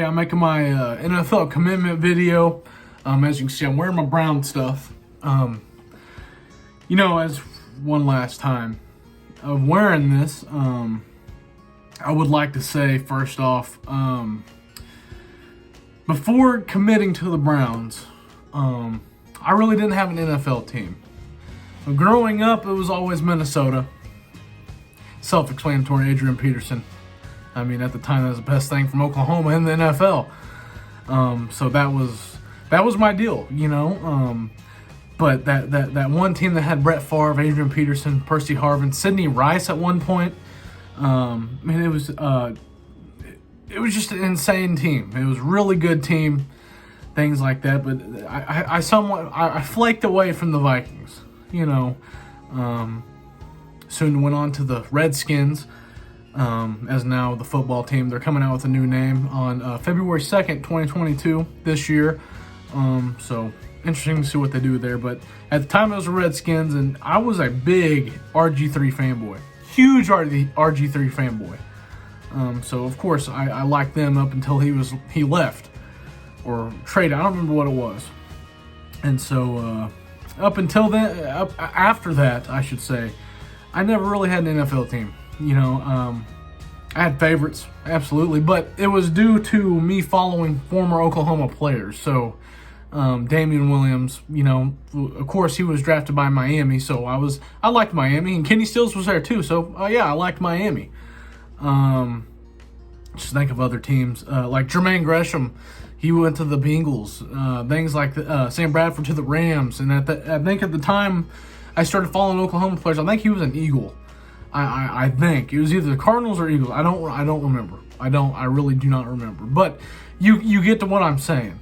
I'm making my NFL commitment video. As you can see, I'm wearing my Brown stuff. As one last time of wearing this, I would like to say first off, before committing to the Browns, I really didn't have an NFL team. Growing up, it was always Minnesota. Self-explanatory, Adrian Peterson. I mean, at the time, that was the best thing from Oklahoma in the NFL. So that was my deal, But that one team that had Brett Favre, Adrian Peterson, Percy Harvin, Sidney Rice at one point. It was just an insane team. It was a really good team, things like that. But I flaked away from the Vikings, Soon went on to the Redskins, as now the football team. They're coming out with a new name on February 2nd, 2022, this year. So interesting to see what they do there. But at the time, it was the Redskins, and I was a big RG3 fanboy. Huge RG3 fanboy. So, of course, I liked them up until he left or traded. I don't remember what it was. And so up until then, after that, I should say, I never really had an NFL team. I had favorites, absolutely, but it was due to me following former Oklahoma players. So, Damian Williams, of course, he was drafted by Miami, so I liked Miami, and Kenny Stills was there too. So, I liked Miami. Just think of other teams like Jermaine Gresham. He went to the Bengals. Things like Sam Bradford to the Rams, and I think at the time I started following Oklahoma players, I think he was an Eagle. I think it was either the Cardinals or Eagles. I don't remember. I really do not remember. But you get to what I'm saying.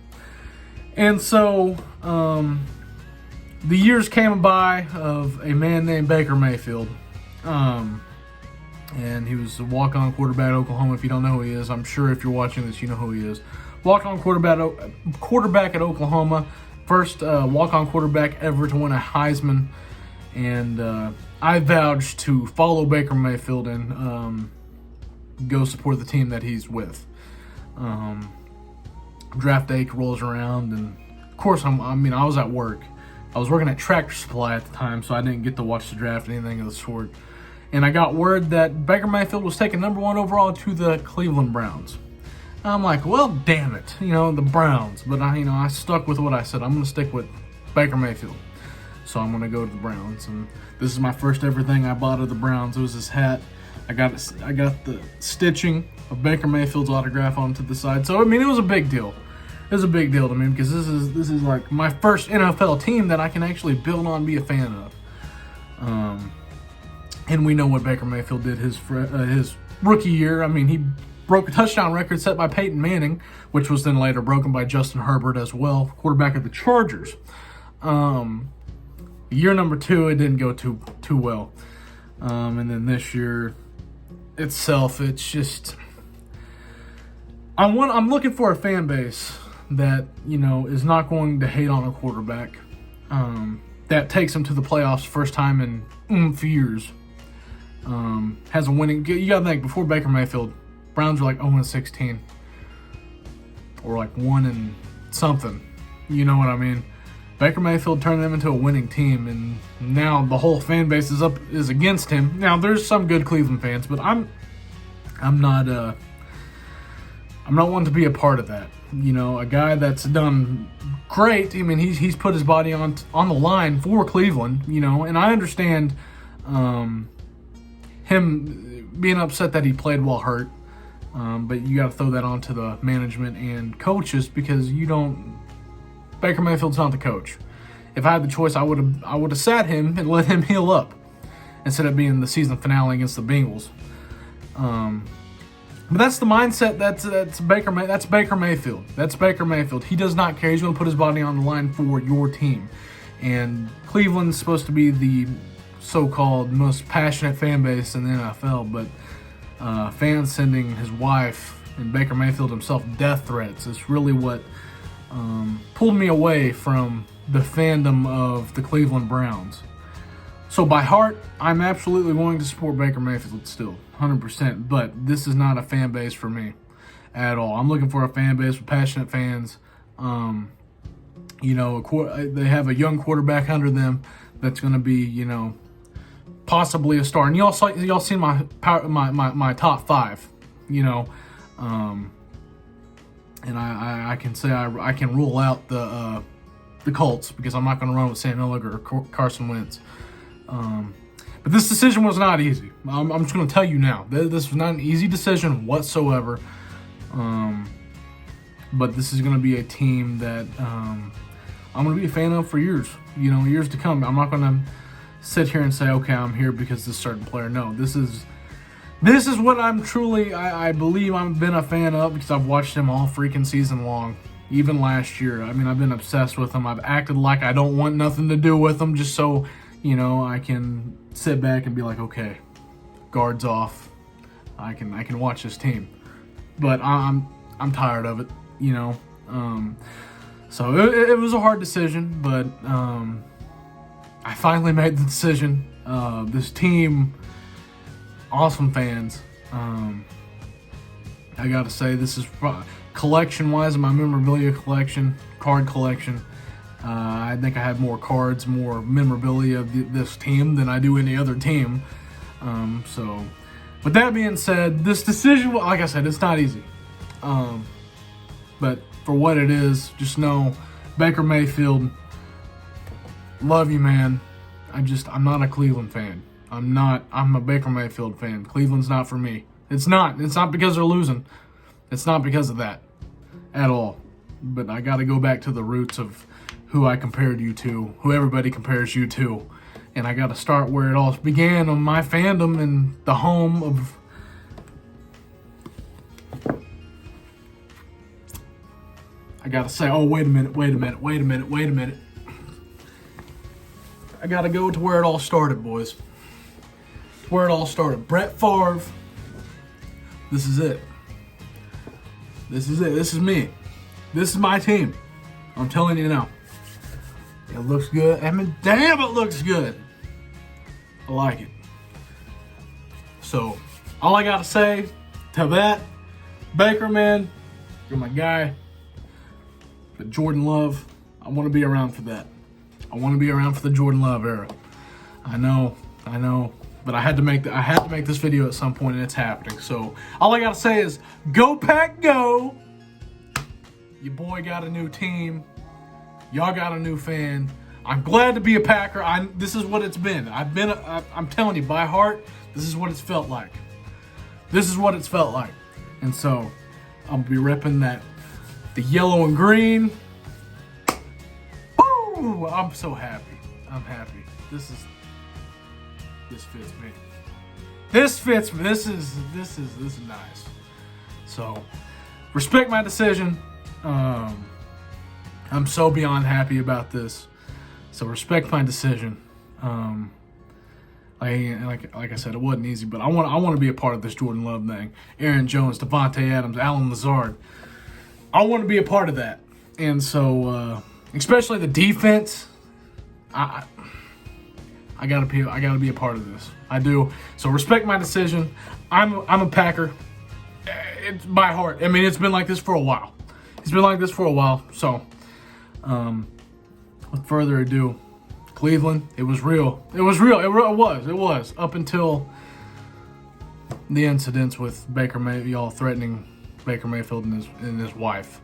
And so the years came by of a man named Baker Mayfield. And he was a walk-on quarterback at Oklahoma. If you don't know who he is, I'm sure if you're watching this, you know who he is. Walk-on quarterback at Oklahoma. First walk-on quarterback ever to win a Heisman. And I vouch to follow Baker Mayfield and go support the team that he's with. Draft day rolls around, and of course, I was at work. I was working at Tractor Supply at the time, so I didn't get to watch the draft or anything of the sort. And I got word that Baker Mayfield was taken number 1 overall to the Cleveland Browns. I'm like, well, damn it, the Browns. But I stuck with what I said. I'm going to stick with Baker Mayfield. So I'm going to go to the Browns. And this is my first ever thing I bought of the Browns. It was this hat. I got the stitching of Baker Mayfield's autograph onto the side. So, it was a big deal. It was a big deal to me because this is like my first NFL team that I can actually build on and be a fan of. And we know what Baker Mayfield did his rookie year. He broke a touchdown record set by Peyton Manning, which was then later broken by Justin Herbert as well, quarterback of the Chargers. Year number 2, it didn't go too well. And then this year itself, it's just I'm looking for a fan base that is not going to hate on a quarterback, that takes him to the playoffs first time in years. Has a winning. You gotta think, before Baker Mayfield, Browns were like 0-16, or like 1-something. You know what I mean? Baker Mayfield turned them into a winning team, and now the whole fan base is against him. Now there's some good Cleveland fans, but I'm not one to be a part of that. A guy that's done great. He's put his body on the line for Cleveland. And I understand him being upset that he played while hurt. But you got to throw that onto the management and coaches, because Baker Mayfield's not the coach. If I had the choice, I would have sat him and let him heal up instead of being the season finale against the Bengals. But that's the mindset. That's Baker Mayfield. That's Baker Mayfield. He does not care. He's going to put his body on the line for your team. And Cleveland's supposed to be the so-called most passionate fan base in the NFL, but fans sending his wife and Baker Mayfield himself death threats is really what pulled me away from the fandom of the Cleveland Browns. So by heart, I'm absolutely willing to support Baker Mayfield still, 100%, but this is not a fan base for me. at all. I'm looking for a fan base with passionate fans. You know, they have a young quarterback under them that's going to be, you know, possibly a star. And y'all seen my top 5, you know, and I can say I can rule out the Colts because I'm not going to run with Sam Ehlinger or Carson Wentz. But this decision was not easy. I'm just going to tell you now. This was not an easy decision whatsoever. But this is going to be a team that I'm going to be a fan of for years. You know, years to come. I'm not going to sit here and say, okay, I'm here because this certain player. No, this is what I'm truly, I believe I've been a fan of because I've watched him all freaking season long. Even last year. I mean, I've been obsessed with him. I've acted like I don't want nothing to do with him just so, you know, I can sit back and be like, okay, guards off. I can watch this team. But I'm tired of it, you know. So it was a hard decision, but I finally made the decision. This team, awesome fans. I gotta say, this is collection-wise in my memorabilia collection, card collection. I think I have more cards, more memorabilia of this team than I do any other team. So, with that being said, this decision, like I said, it's not easy. But for what it is, just know, Baker Mayfield, love you, man. I'm not a Cleveland fan. I'm a Baker Mayfield fan. Cleveland's not for me. It's not because they're losing. It's not because of that at all. But I got to go back to the roots of who I compared you to, who everybody compares you to. And I got to start where it all began, on my fandom and the home of... I got to say, oh, wait a minute. I got to go to where it all started, boys. Where it all started. Brett Favre. This is it. This is me. This is my team. I'm telling you now. It looks good. I mean, damn, it looks good. I like it. So, all I got to say to that, Baker, man, you're my guy. But Jordan Love, I want to be around for that. I want to be around for the Jordan Love era. I know. But I had to make this video at some point, and it's happening. So all I gotta say is, go Pack, go! Your boy got a new team. Y'all got a new fan. I'm glad to be a Packer. This is what it's been. I'm telling you, by heart, this is what it's felt like. This is what it's felt like. And so I'll be repping the yellow and green. Woo! I'm so happy. I'm happy. This fits me. This fits me. This is nice. So, respect my decision. I'm so beyond happy about this. So respect my decision. Like I said, it wasn't easy, but I want to be a part of this Jordan Love thing. Aaron Jones, Devontae Adams, Allen Lazard. I want to be a part of that. And so, especially the defense, I gotta be a part of this. I do. So respect my decision. I'm a Packer. It's by heart. I mean, it's been like this for a while. So, with further ado, Cleveland, it was real. It was up until the incidents with Baker Mayfield, y'all threatening Baker Mayfield and his wife.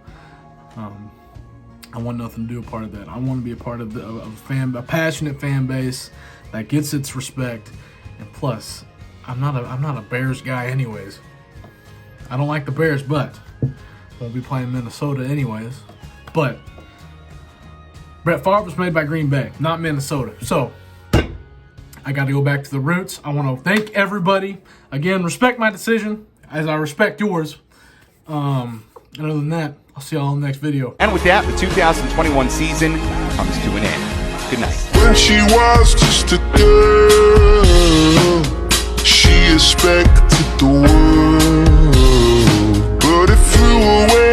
I want nothing to do a part of that. I want to be a part of a passionate fan base that gets its respect. And plus, I'm not a Bears guy anyways. I don't like the Bears, but won't be playing Minnesota anyways. But Brett Favre was made by Green Bay, not Minnesota. So I got to go back to the roots. I want to thank everybody. Again, respect my decision as I respect yours. And other than that, I'll see y'all in the next video. And with that, the 2021 season comes to an end. Good night. When she was just a girl, she expected the world, but it flew away.